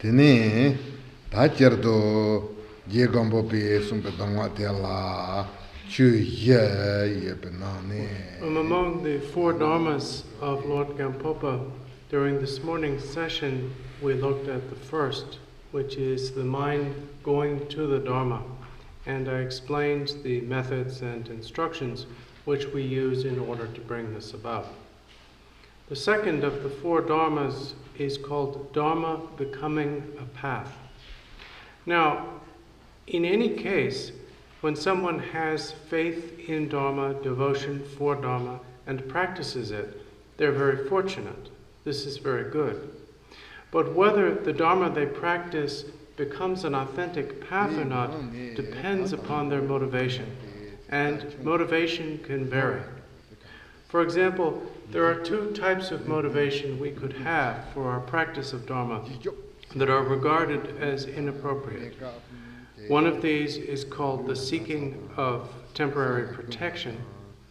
Tene, Tacherdo, Gonpopa 𝑭𝒐𝒖𝒓 From among the four dharmas of Lord Gonpopa, during this morning's session, we looked at the first, which is the mind going to the dharma, and I explained the methods and instructions which we use in order to bring this about. The second of the four dharmas is called dharma becoming a path. Now, in any case, when someone has faith in dharma, devotion for dharma, and practices it, they're very fortunate. This is very good. But whether the dharma they practice becomes an authentic path or not depends upon their motivation, and motivation can vary. For example, there are two types of motivation we could have for our practice of dharma that are regarded as inappropriate. One of these is called the seeking of temporary protection.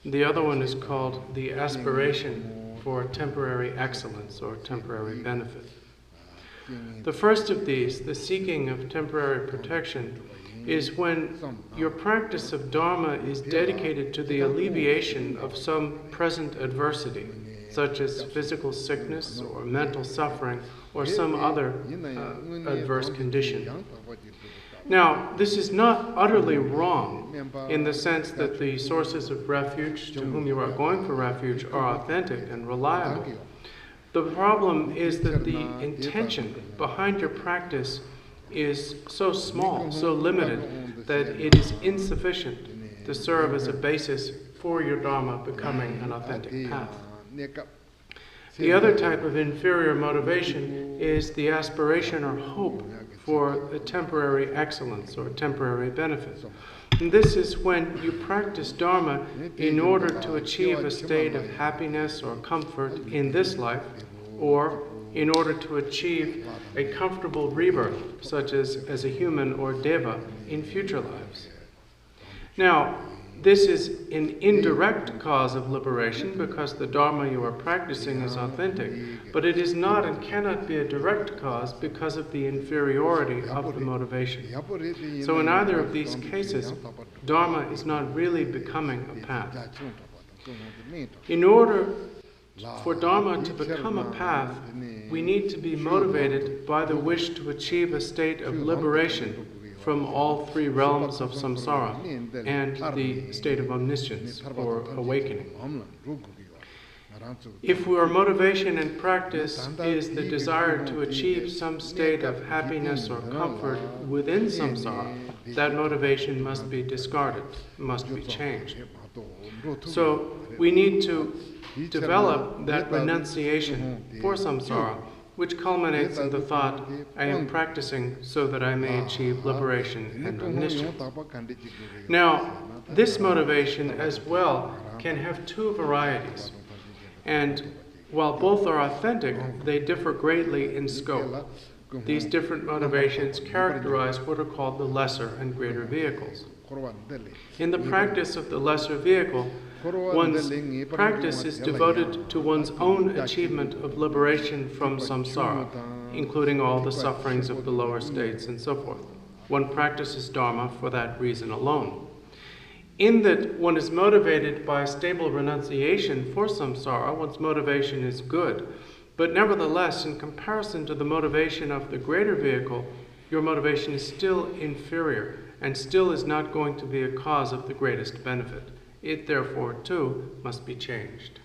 The other one is called the aspiration for temporary excellence or temporary benefit. The first of these, the seeking of temporary protection, is when your practice of dharma is dedicated to the alleviation of some present adversity, such as physical sickness or mental suffering or some other adverse condition. Now, this is not utterly wrong in the sense that the sources of refuge to whom you are going for refuge are authentic and reliable. The problem is that the intention behind your practice is so small, so limited, that it is insufficient to serve as a basis for your dharma becoming an authentic path. The other type of inferior motivation is the aspiration or hope for a temporary excellence or temporary benefit. And this is when you practice dharma in order to achieve a state of happiness or comfort in this life, or in order to achieve a comfortable rebirth, such as a human or deva, in future lives. Now, this is an indirect cause of liberation because the dharma you are practicing is authentic, but it is not and cannot be a direct cause because of the inferiority of the motivation. So in either of these cases, dharma is not really becoming a path. In order for dharma to become a path, we need to be motivated by the wish to achieve a state of liberation from all three realms of samsara and the state of omniscience or awakening. If our motivation and practice is the desire to achieve some state of happiness or comfort within samsara, that motivation must be discarded, must be changed. So we need to develop that renunciation for samsara, which culminates in the thought, I am practicing so that I may achieve liberation and omniscience. Now, this motivation as well can have two varieties. And while both are authentic, they differ greatly in scope. These different motivations characterize what are called the lesser and greater vehicles. In the practice of the lesser vehicle, one's practice is devoted to one's own achievement of liberation from samsara, including all the sufferings of the lower states and so forth. One practices dharma for that reason alone. In that one is motivated by stable renunciation for samsara, one's motivation is good, but nevertheless, in comparison to the motivation of the greater vehicle, your motivation is still inferior and still is not going to be a cause of the greatest benefit. It, therefore, too, must be changed.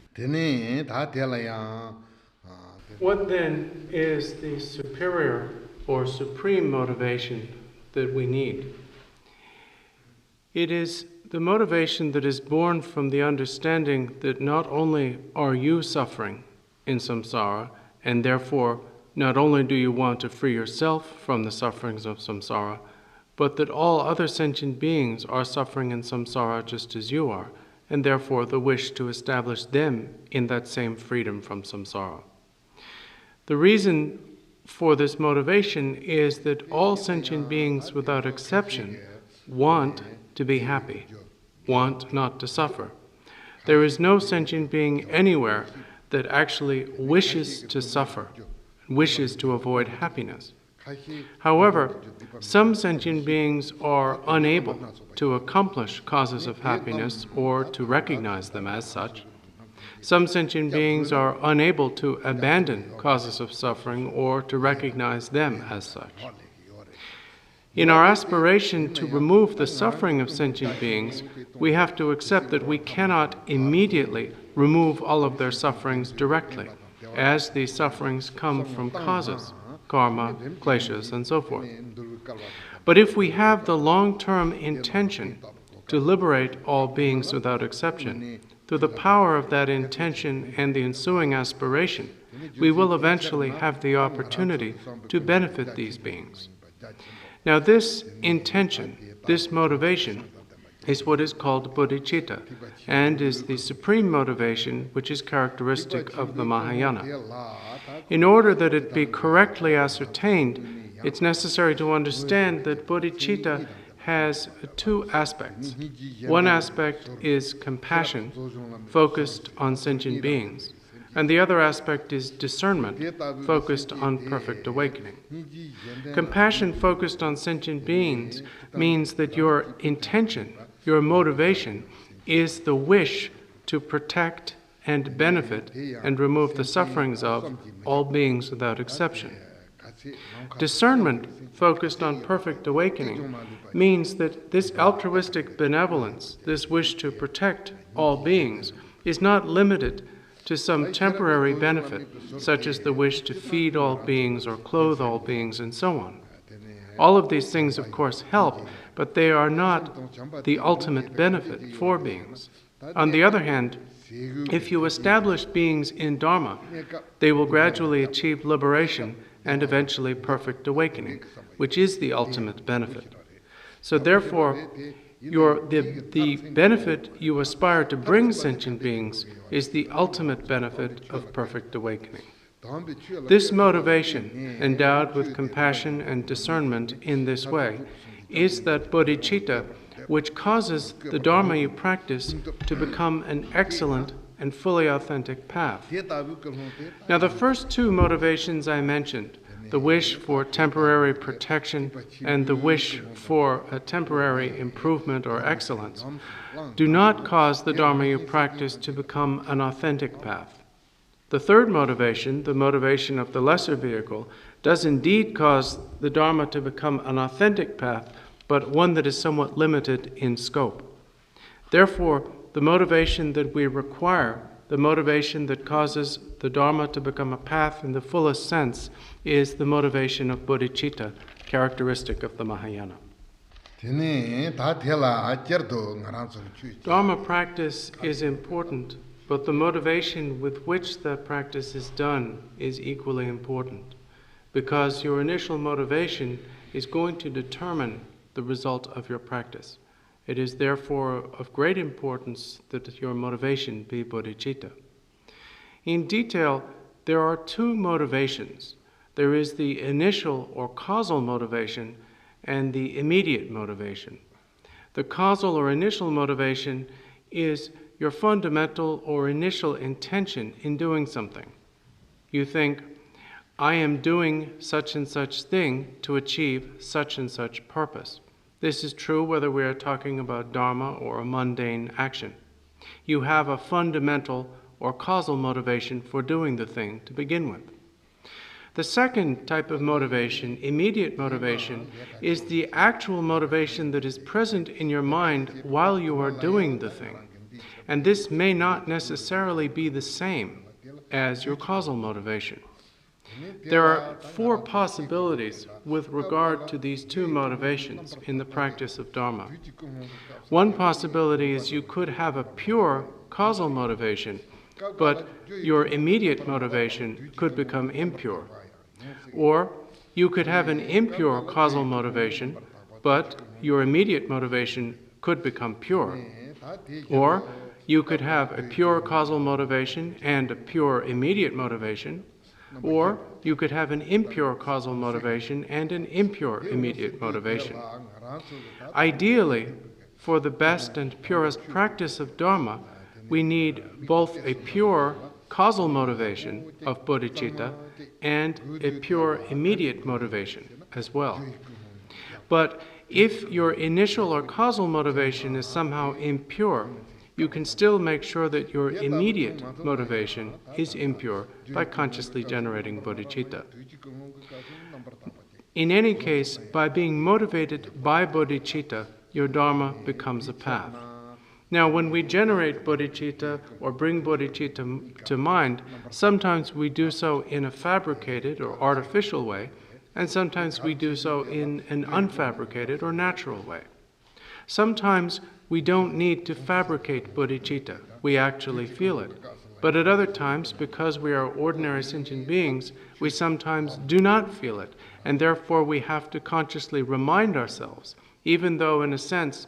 What then is the superior or supreme motivation that we need? It is the motivation that is born from the understanding that not only are you suffering in samsara, and therefore not only do you want to free yourself from the sufferings of samsara, but that all other sentient beings are suffering in samsara just as you are, and therefore the wish to establish them in that same freedom from samsara. The reason for this motivation is that all sentient beings without exception want to be happy, want not to suffer. There is no sentient being anywhere that actually wishes to suffer, wishes to avoid happiness. However, some sentient beings are unable to accomplish causes of happiness or to recognize them as such. Some sentient beings are unable to abandon causes of suffering or to recognize them as such. In our aspiration to remove the suffering of sentient beings, we have to accept that we cannot immediately remove all of their sufferings directly, as these sufferings come from causes, karma, kleshas, and so forth. But if we have the long-term intention to liberate all beings without exception, through the power of that intention and the ensuing aspiration, we will eventually have the opportunity to benefit these beings. Now this intention, this motivation, is what is called bodhicitta, and is the supreme motivation which is characteristic of the Mahayana. In order that it be correctly ascertained, it's necessary to understand that bodhicitta has two aspects. One aspect is compassion, focused on sentient beings, and the other aspect is discernment, focused on perfect awakening. Compassion focused on sentient beings means that your intention, your motivation, is the wish to protect and benefit and remove the sufferings of all beings without exception. Discernment focused on perfect awakening means that this altruistic benevolence, this wish to protect all beings, is not limited to some temporary benefit, such as the wish to feed all beings or clothe all beings and so on. All of these things, of course, help, but they are not the ultimate benefit for beings. On the other hand, if you establish beings in Dharma, they will gradually achieve liberation and eventually perfect awakening, which is the ultimate benefit. So therefore, the benefit you aspire to bring sentient beings is the ultimate benefit of perfect awakening. This motivation, endowed with compassion and discernment in this way, is that bodhicitta which causes the Dharma you practice to become an excellent and fully authentic path. Now, the first two motivations I mentioned, the wish for temporary protection and the wish for a temporary improvement or excellence, do not cause the Dharma you practice to become an authentic path. The third motivation, the motivation of the lesser vehicle, does indeed cause the Dharma to become an authentic path, but one that is somewhat limited in scope. Therefore, the motivation that we require, the motivation that causes the Dharma to become a path in the fullest sense, is the motivation of bodhicitta, characteristic of the Mahayana. Dharma practice is important, but the motivation with which that practice is done is equally important, because your initial motivation is going to determine the result of your practice. It is therefore of great importance that your motivation be bodhicitta. In detail, there are two motivations. There is the initial or causal motivation and the immediate motivation. The causal or initial motivation is your fundamental or initial intention in doing something. You think, I am doing such and such thing to achieve such and such purpose. This is true whether we are talking about dharma or a mundane action. You have a fundamental or causal motivation for doing the thing to begin with. The second type of motivation, immediate motivation, is the actual motivation that is present in your mind while you are doing the thing. And this may not necessarily be the same as your causal motivation. There are four possibilities with regard to these two motivations in the practice of Dharma. One possibility is you could have a pure causal motivation, but your immediate motivation could become impure. Or you could have an impure causal motivation, but your immediate motivation could become pure. Or you could have a pure causal motivation and a pure immediate motivation. Or you could have an impure causal motivation and an impure immediate motivation. Ideally, for the best and purest practice of Dharma, we need both a pure causal motivation of bodhicitta and a pure immediate motivation. as well. But if your initial or causal motivation is somehow impure, you can still make sure that your immediate motivation is impure by consciously generating bodhicitta. In any case, by being motivated by bodhicitta, your dharma becomes a path. Now, when we generate bodhicitta or bring bodhicitta to mind, sometimes we do so in a fabricated or artificial way, and sometimes we do so in an unfabricated or natural way. Sometimes we don't need to fabricate bodhicitta. We actually feel it. But at other times, because we are ordinary sentient beings, we sometimes do not feel it, and therefore we have to consciously remind ourselves, even though in a sense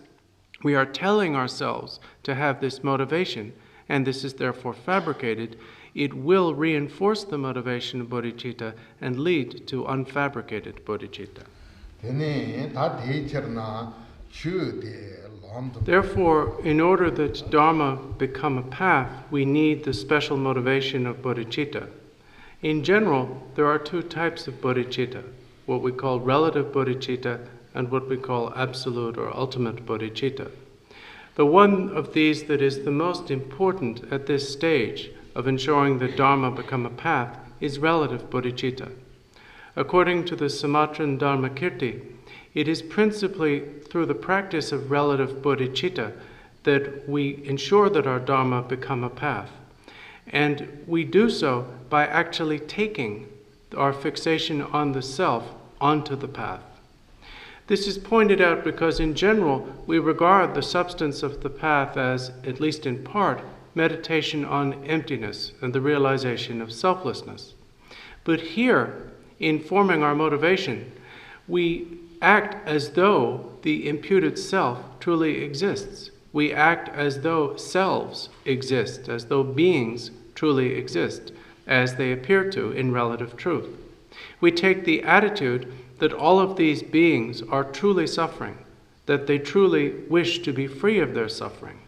we are telling ourselves to have this motivation, and this is therefore fabricated, it will reinforce the motivation of bodhicitta and lead to unfabricated bodhicitta. Therefore, in order that dharma become a path, we need the special motivation of bodhicitta. In general, there are two types of bodhicitta, what we call relative bodhicitta and what we call absolute or ultimate bodhicitta. The one of these that is the most important at this stage of ensuring that dharma become a path is relative bodhicitta. According to the Sumatran Dharmakirti, it is principally through the practice of relative bodhicitta that we ensure that our dharma become a path. And we do so by actually taking our fixation on the self onto the path. This is pointed out because in general we regard the substance of the path as, at least in part, meditation on emptiness and the realization of selflessness. But here, in forming our motivation, we act as though the imputed self truly exists. We act as though selves exist, as though beings truly exist, as they appear to in relative truth. We take the attitude that all of these beings are truly suffering, that they truly wish to be free of their suffering.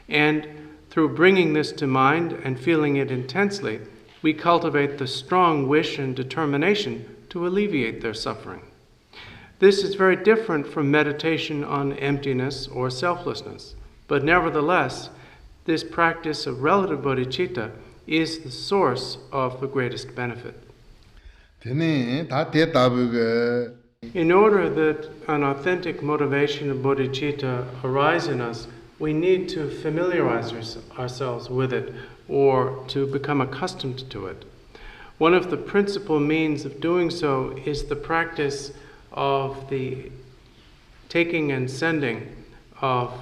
And through bringing this to mind and feeling it intensely, we cultivate the strong wish and determination to alleviate their suffering. This is very different from meditation on emptiness or selflessness, but nevertheless, this practice of relative bodhicitta is the source of the greatest benefit. In order that an authentic motivation of bodhicitta arise in us, we need to familiarize ourselves with it or to become accustomed to it. One of the principal means of doing so is the practice of the taking and sending of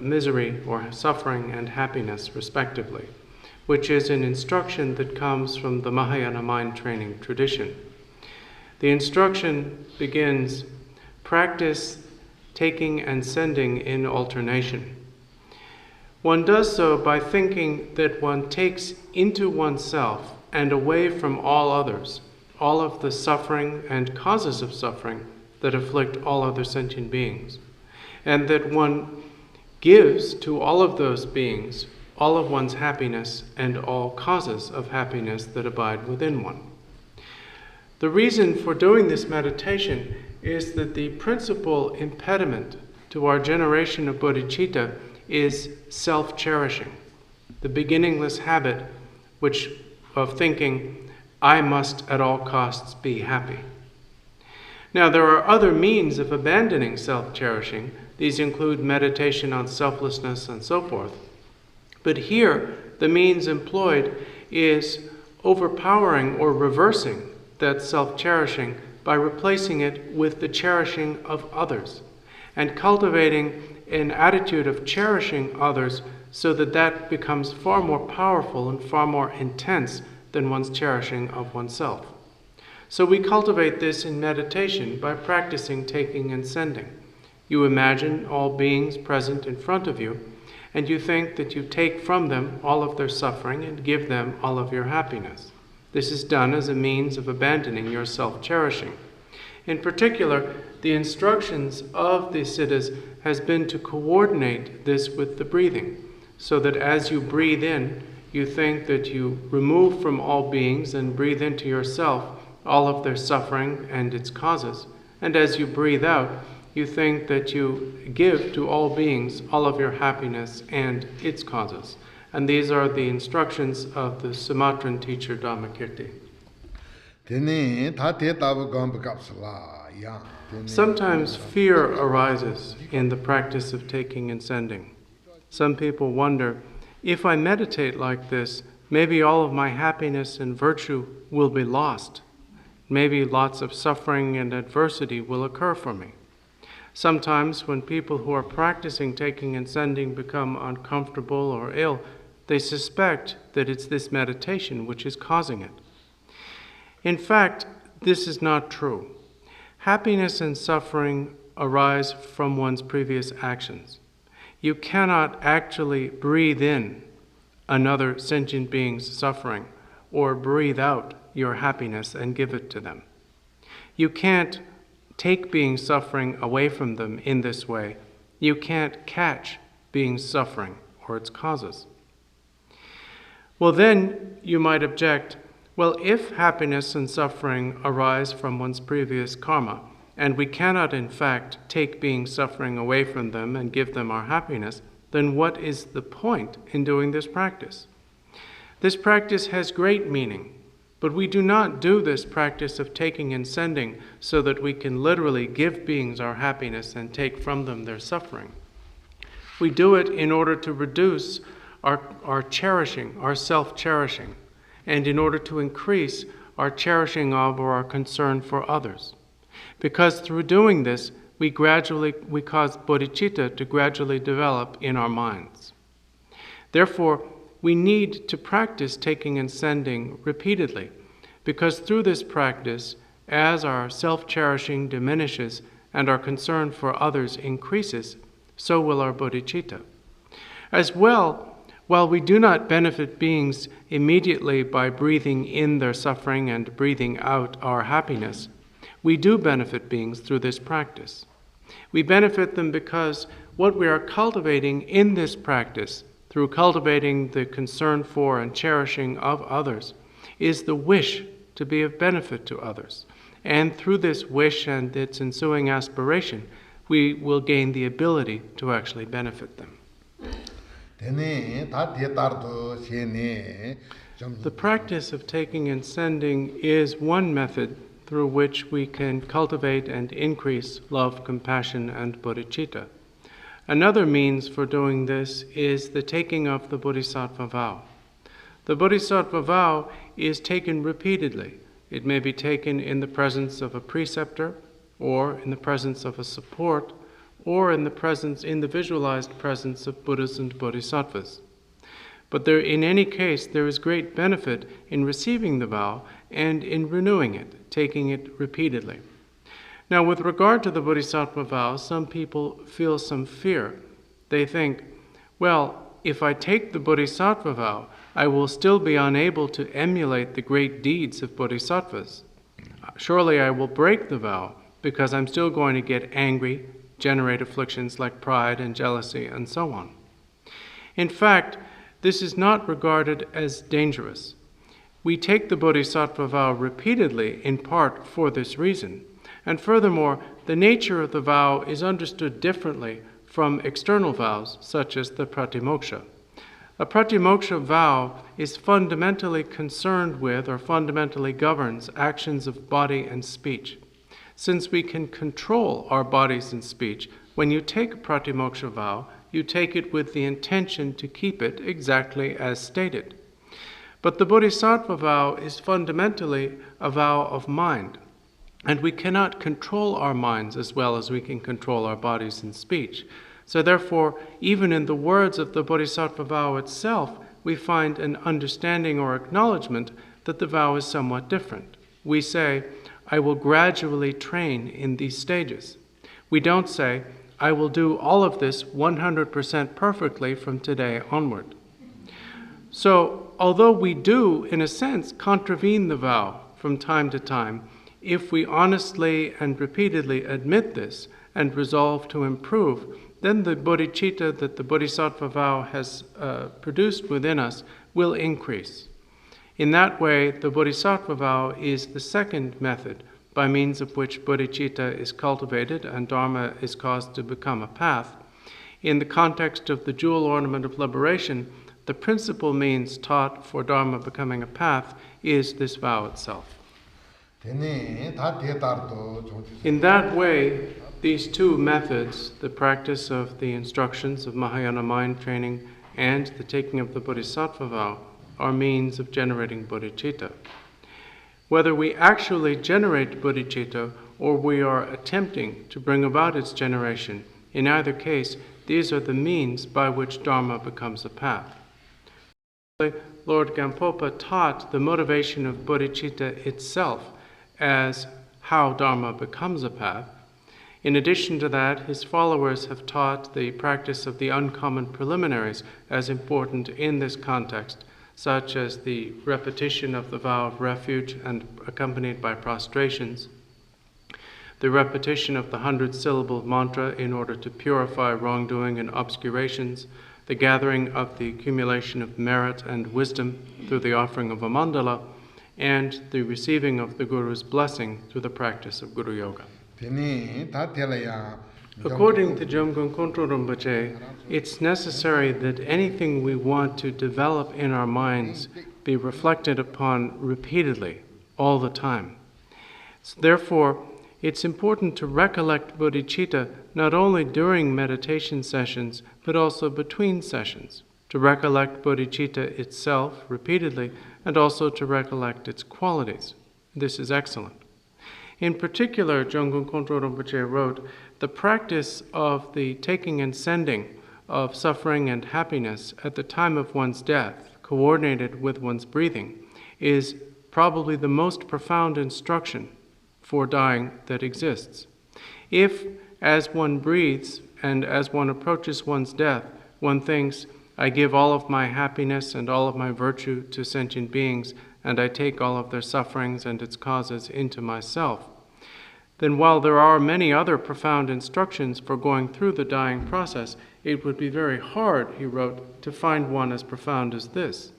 misery or suffering and happiness, respectively, which is an instruction that comes from the Mahayana mind training tradition. The instruction begins, practice taking and sending in alternation. One does so by thinking that one takes into oneself and away from all others all of the suffering and causes of suffering that afflict all other sentient beings, and that one gives to all of those beings all of one's happiness and all causes of happiness that abide within one. The reason for doing this meditation is that the principal impediment to our generation of bodhicitta is self-cherishing, the beginningless habit of thinking, I must at all costs be happy. Now, there are other means of abandoning self-cherishing. These include meditation on selflessness and so forth. But here, the means employed is overpowering or reversing that self-cherishing by replacing it with the cherishing of others and cultivating an attitude of cherishing others so that that becomes far more powerful and far more intense than one's cherishing of oneself. So we cultivate this in meditation by practicing taking and sending. You imagine all beings present in front of you, and you think that you take from them all of their suffering and give them all of your happiness. This is done as a means of abandoning your self-cherishing. In particular, the instructions of the Siddhas has been to coordinate this with the breathing, so that as you breathe in, you think that you remove from all beings and breathe into yourself all of their suffering and its causes, And as you breathe out, you think that you give to all beings all of your happiness and its causes. And these are the instructions of the Sumatran teacher Dharmakirti. Sometimes fear arises in the practice of taking and sending. Some people wonder, if I meditate like this, maybe all of my happiness and virtue will be lost. Maybe lots of suffering and adversity will occur for me. Sometimes when people who are practicing taking and sending become uncomfortable or ill, they suspect that it's this meditation which is causing it. In fact, this is not true. Happiness and suffering arise from one's previous actions. You cannot actually breathe in another sentient being's suffering or breathe out your happiness and give it to them. You can't take beings suffering away from them in this way. You can't catch beings suffering or its causes. Well, then you might object, well, if happiness and suffering arise from one's previous karma, and we cannot in fact take beings suffering away from them and give them our happiness, then what is the point in doing this practice? This practice has great meaning, but we do not do this practice of taking and sending so that we can literally give beings our happiness and take from them their suffering. We do it in order to reduce our cherishing, our self-cherishing, and in order to increase our cherishing of or our concern for others. Because through doing this, we cause bodhicitta to gradually develop in our minds. Therefore, we need to practice taking and sending repeatedly, because through this practice, as our self-cherishing diminishes and our concern for others increases, so will our bodhicitta. As well, while we do not benefit beings immediately by breathing in their suffering and breathing out our happiness, we do benefit beings through this practice. We benefit them because what we are cultivating in this practice, through cultivating the concern for and cherishing of others, is the wish to be of benefit to others. And through this wish and its ensuing aspiration, we will gain the ability to actually benefit them. The practice of taking and sending is one method through which we can cultivate and increase love, compassion, and bodhicitta. Another means for doing this is the taking of the bodhisattva vow. The bodhisattva vow is taken repeatedly. It may be taken in the presence of a preceptor, or in the presence of a support, or in the visualized presence of Buddhas and Bodhisattvas. But in any case, there is great benefit in receiving the vow and in renewing it, taking it repeatedly. Now, with regard to the Bodhisattva vow, some people feel some fear. They think, well, if I take the Bodhisattva vow, I will still be unable to emulate the great deeds of Bodhisattvas. Surely I will break the vow because I'm still going to get angry, generate afflictions like pride and jealousy, and so on. In fact, this is not regarded as dangerous. We take the Bodhisattva vow repeatedly in part for this reason. And furthermore, the nature of the vow is understood differently from external vows, such as the pratimoksha. A pratimoksha vow is fundamentally concerned with or fundamentally governs actions of body and speech. Since we can control our bodies and speech, when you take a pratimoksha vow, you take it with the intention to keep it exactly as stated. But the bodhisattva vow is fundamentally a vow of mind, and we cannot control our minds as well as we can control our bodies and speech. So therefore, even in the words of the bodhisattva vow itself, we find an understanding or acknowledgement that the vow is somewhat different. We say, I will gradually train in these stages. We don't say, I will do all of this 100% perfectly from today onward. So, although we do, in a sense, contravene the vow from time to time, if we honestly and repeatedly admit this and resolve to improve, then the bodhicitta that the bodhisattva vow has produced within us will increase. In that way, the bodhisattva vow is the second method by means of which bodhicitta is cultivated and dharma is caused to become a path, in the context of the jewel ornament of liberation, the principal means taught for dharma becoming a path is this vow itself. In that way, these two methods, the practice of the instructions of Mahayana mind training and the taking of the bodhisattva vow, are means of generating bodhicitta. Whether we actually generate bodhicitta or we are attempting to bring about its generation, in either case, these are the means by which dharma becomes a path. Lord Gonpopa taught the motivation of bodhicitta itself as how dharma becomes a path. In addition to that, his followers have taught the practice of the uncommon preliminaries as important in this context, such as the repetition of the vow of refuge and accompanied by prostrations, the repetition of the 100-syllable mantra in order to purify wrongdoing and obscurations, the gathering of the accumulation of merit and wisdom through the offering of a mandala, and the receiving of the Guru's blessing through the practice of Guru Yoga. According to Jomgon Kongtrul Rinpoche, it's necessary that anything we want to develop in our minds be reflected upon repeatedly, all the time. Therefore, it's important to recollect bodhicitta not only during meditation sessions, but also between sessions, to recollect bodhicitta itself repeatedly, and also to recollect its qualities. This is excellent. In particular, Jomgon Kongtrul Rinpoche wrote, the practice of the taking and sending of suffering and happiness at the time of one's death, coordinated with one's breathing, is probably the most profound instruction for dying that exists. If, as one breathes and as one approaches one's death, one thinks, I give all of my happiness and all of my virtue to sentient beings, and I take all of their sufferings and its causes into myself, then while there are many other profound instructions for going through the dying process, it would be very hard, he wrote, to find one as profound as this.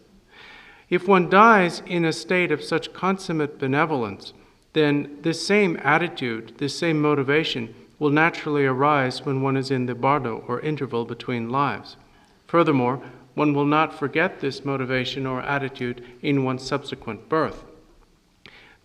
If one dies in a state of such consummate benevolence, then this same attitude, this same motivation will naturally arise when one is in the bardo, or interval between lives. Furthermore, one will not forget this motivation or attitude in one's subsequent birth.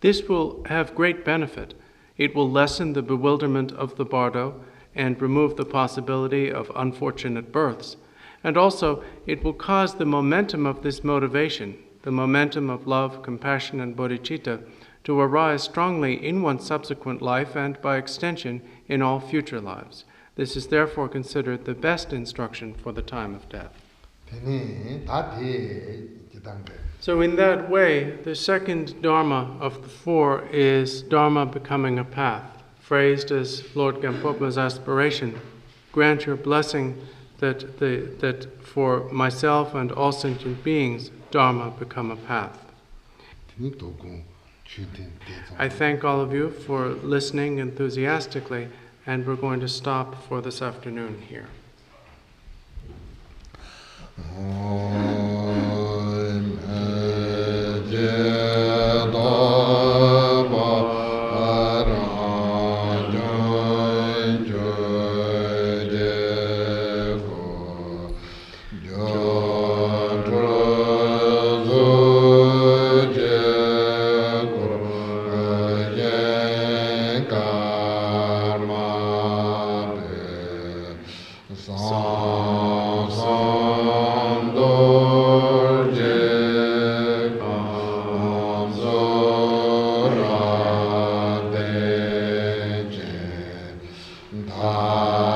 This will have great benefit. It will lessen the bewilderment of the bardo and remove the possibility of unfortunate births. And also, it will cause the momentum of this motivation, the momentum of love, compassion, and bodhicitta, to arise strongly in one's subsequent life and, by extension, in all future lives. This is therefore considered the best instruction for the time of death. So in that way, the second dharma of the four is dharma becoming a path, phrased as Lord Gonpopa's aspiration. Grant your blessing that for myself and all sentient beings, dharma become a path. I thank all of you for listening enthusiastically, and we're going to stop for this afternoon here. Ah